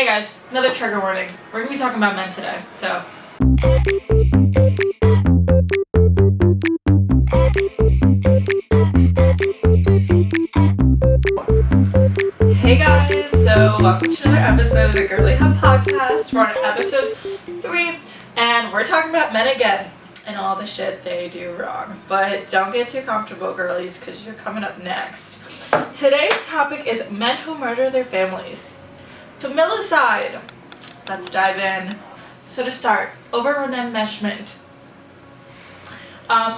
Hey guys, another trigger warning. We're gonna be talking about men today, so. Hey guys, so welcome to another episode of the Girly podcast. We're on episode 3, and we're talking about men again and all the shit they do wrong. But don't get too comfortable, girlies, because you're coming up next. Today's topic is men who murder their families. Familicide. Let's dive in. So to start, over-enmeshment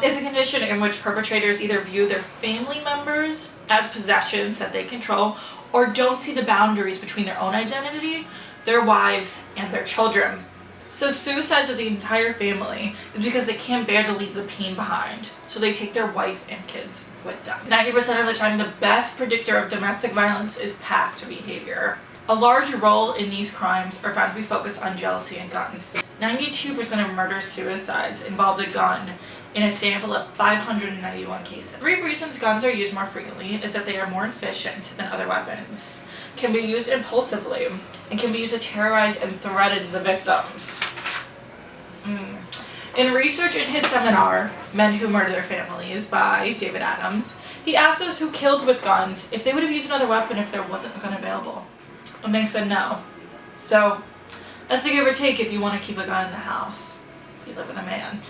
is a condition in which perpetrators either view their family members as possessions that they control or don't see the boundaries between their own identity, their wives, and their children. So suicides of the entire family is because they can't bear to leave the pain behind, so they take their wife and kids with them. 90% of the time, the best predictor of domestic violence is past behavior. A large role in these crimes are found to be focused on jealousy and guns. 92% of murder-suicides involved a gun in a sample of 591 cases. 3 reasons guns are used more frequently is that they are more efficient than other weapons, can be used impulsively, and can be used to terrorize and threaten the victims. In research in his seminar, Men Who Murder Their Families by David Adams, he asked those who killed with guns if they would have used another weapon if there wasn't a gun available. And they said no. So, that's the give or take if you want to keep a gun in the house, if you live with a man.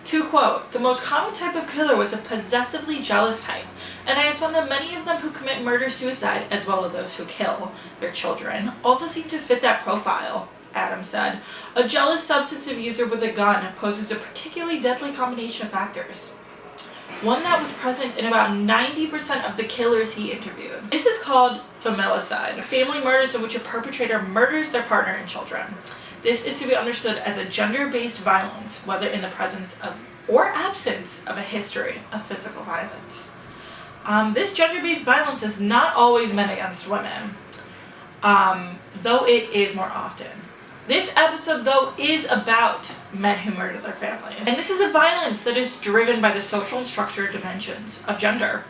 To quote, the most common type of killer was a possessively jealous type, and I have found that many of them who commit murder-suicide, as well as those who kill their children, also seem to fit that profile, Adams said. A jealous substance abuser with a gun poses a particularly deadly combination of factors. One that was present in about 90% of the killers he interviewed. This is called familicide, family murders in which a perpetrator murders their partner and children. This is to be understood as a gender-based violence, whether in the presence of or absence of a history of physical violence. This gender-based violence is not always men against women, though it is more often. This episode, though, is about men who murder their families. And this is a violence that is driven by the social and structural dimensions of gender.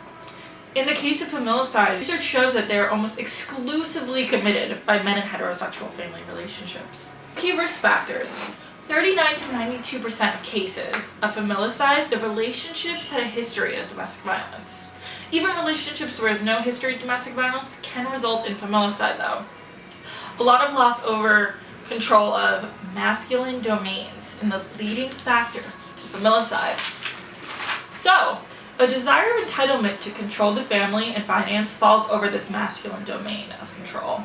In the case of familicide, research shows that they are almost exclusively committed by men in heterosexual family relationships. Key risk factors. 39 to 92% of cases of familicide, the relationships had a history of domestic violence. Even relationships where there's no history of domestic violence can result in familicide, though. A lot of loss over control of masculine domains in the leading factor to familicide. So, a desire of entitlement to control the family and finance falls over this masculine domain of control.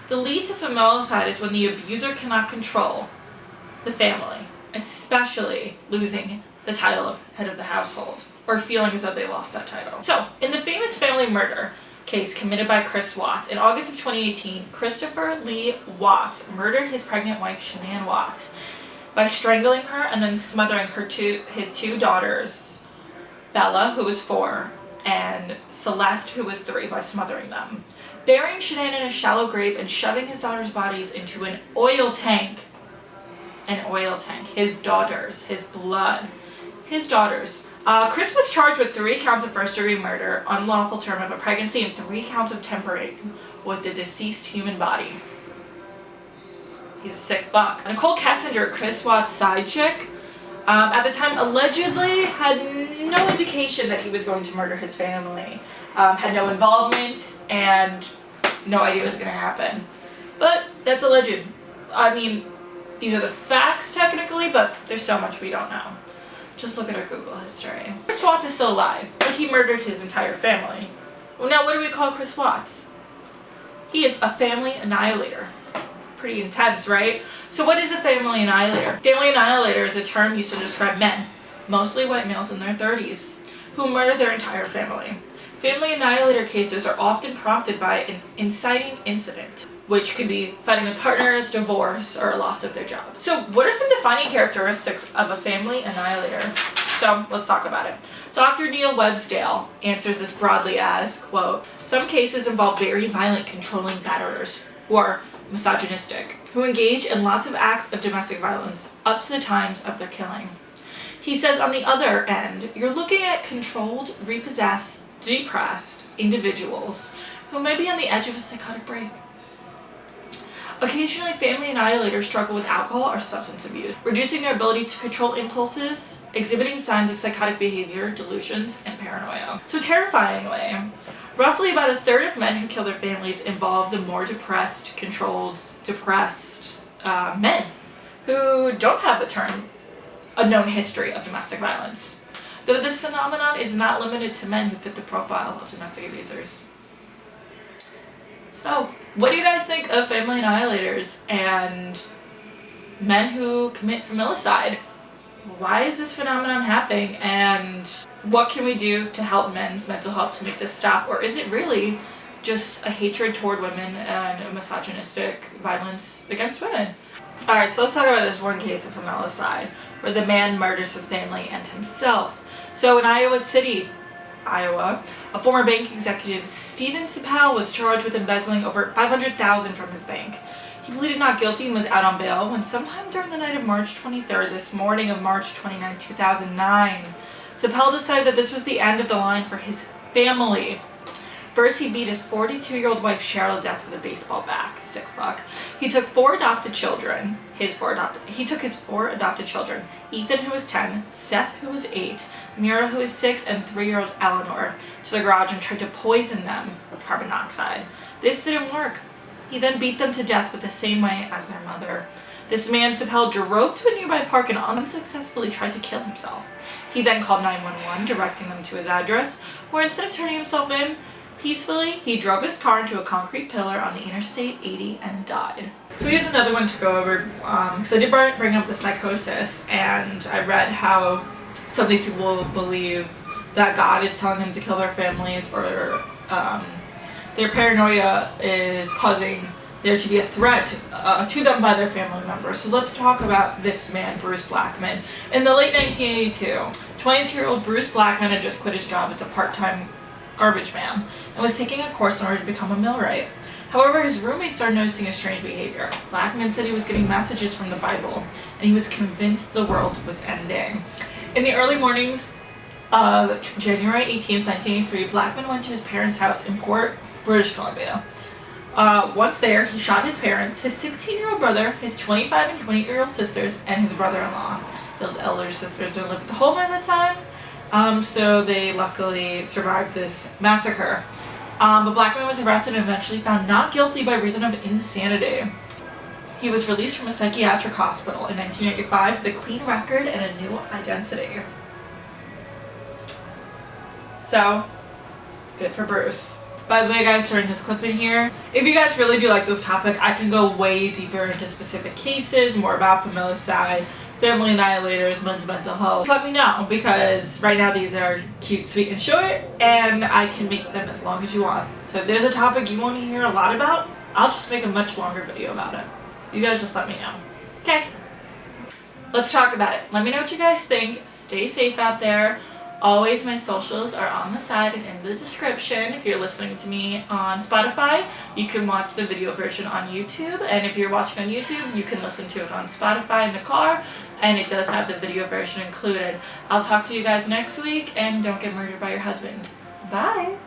The lead to familicide is when the abuser cannot control the family, especially losing the title of head of the household, or feeling as though they lost that title. So, in the famous family murder case committed by Chris Watts, in August of 2018, Christopher Lee Watts murdered his pregnant wife, Shanann Watts, by strangling her and then smothering his 2 daughters, Bella, who was 4, and Celeste, who was 3, by smothering them, burying Shanann in a shallow grave and shoving his daughters' bodies into an oil tank. His daughters, his blood, his daughters. Chris was charged with 3 counts of first-degree murder, unlawful term of a pregnancy, and 3 counts of tampering with the deceased human body. He's a sick fuck. Nicole Kessinger, Chris Watts' side chick, at the time allegedly had no indication that he was going to murder his family, had no involvement, and no idea what was going to happen. But that's alleged. I mean, these are the facts technically, but there's so much we don't know. Just look at our Google history. Chris Watts is still alive, but he murdered his entire family. Well, now what do we call Chris Watts? He is a family annihilator. Pretty intense, right? So what is a family annihilator? Family annihilator is a term used to describe men, mostly white males in their 30s, who murder their entire family. Family annihilator cases are often prompted by an inciting incident, which could be fighting with partners, divorce, or a loss of their job. So what are some defining characteristics of a family annihilator? So let's talk about it. Dr. Neil Websdale answers this broadly as, quote, some cases involve very violent controlling batterers who are misogynistic, who engage in lots of acts of domestic violence up to the times of their killing. He says on the other end, you're looking at controlled, repossessed, depressed individuals who may be on the edge of a psychotic break. Occasionally, family annihilators struggle with alcohol or substance abuse, reducing their ability to control impulses, exhibiting signs of psychotic behavior, delusions, and paranoia. So terrifyingly, roughly about a third of men who kill their families involve the more depressed men who don't have a known history of domestic violence. Though this phenomenon is not limited to men who fit the profile of domestic abusers. So, what do you guys think of family annihilators and men who commit familicide? Why is this phenomenon happening, and what can we do to help men's mental health to make this stop? Or is it really just a hatred toward women and a misogynistic violence against women? Alright, so let's talk about this one case of familicide, where the man murders his family and himself. So in Iowa City, Iowa, a former bank executive, Stephen Sipel, was charged with embezzling over $500,000 from his bank. He pleaded not guilty and was out on bail when sometime during the night of March 23rd, this morning of March 29, 2009, Sipel decided that this was the end of the line for his family. First, he beat his 42-year-old wife Cheryl to death with a baseball bat. Sick fuck. He took his four adopted children, Ethan, who was 10, Seth, who was 8, Mira, who was 6, and 3-year-old Eleanor, to the garage and tried to poison them with carbon monoxide. This didn't work. He then beat them to death with the same way as their mother. This man, Sipel, drove to a nearby park and unsuccessfully tried to kill himself. He then called 911, directing them to his address, where instead of turning himself in peacefully, he drove his car into a concrete pillar on the Interstate 80 and died. So here's another one to go over, because I did bring up the psychosis, and I read how some of these people believe that God is telling them to kill their families, or their paranoia is causing there to be a threat to them by their family members. So let's talk about this man, Bruce Blackman. In the late 1982, 22-year-old Bruce Blackman had just quit his job as a part-time garbage man and was taking a course in order to become a millwright. However, his roommates started noticing his strange behavior. Blackman said he was getting messages from the Bible, and he was convinced the world was ending. In the early mornings of January 18th, 1983, Blackman went to his parents' house in Port, British Columbia. Once there, he shot his parents, his 16-year-old brother, his 25 and 28-year-old sisters, and his brother-in-law. Those elder sisters didn't live at the home at the time, so they luckily survived this massacre. But Blackman was arrested and eventually found not guilty by reason of insanity. He was released from a psychiatric hospital in 1985 with a clean record and a new identity. So, good for Bruce. By the way, guys, during this clip in here, if you guys really do like this topic, I can go way deeper into specific cases, more about familicide, family annihilators, mental health. Let me know, because right now these are cute, sweet, and short, and I can make them as long as you want. So if there's a topic you want to hear a lot about, I'll just make a much longer video about it. You guys just let me know. Okay? Let's talk about it. Let me know what you guys think. Stay safe out there. Always, my socials are on the side and in the description. If you're listening to me on Spotify, you can watch the video version on YouTube. And if you're watching on YouTube, you can listen to it on Spotify in the car. And it does have the video version included. I'll talk to you guys next week, and don't get murdered by your husband. Bye!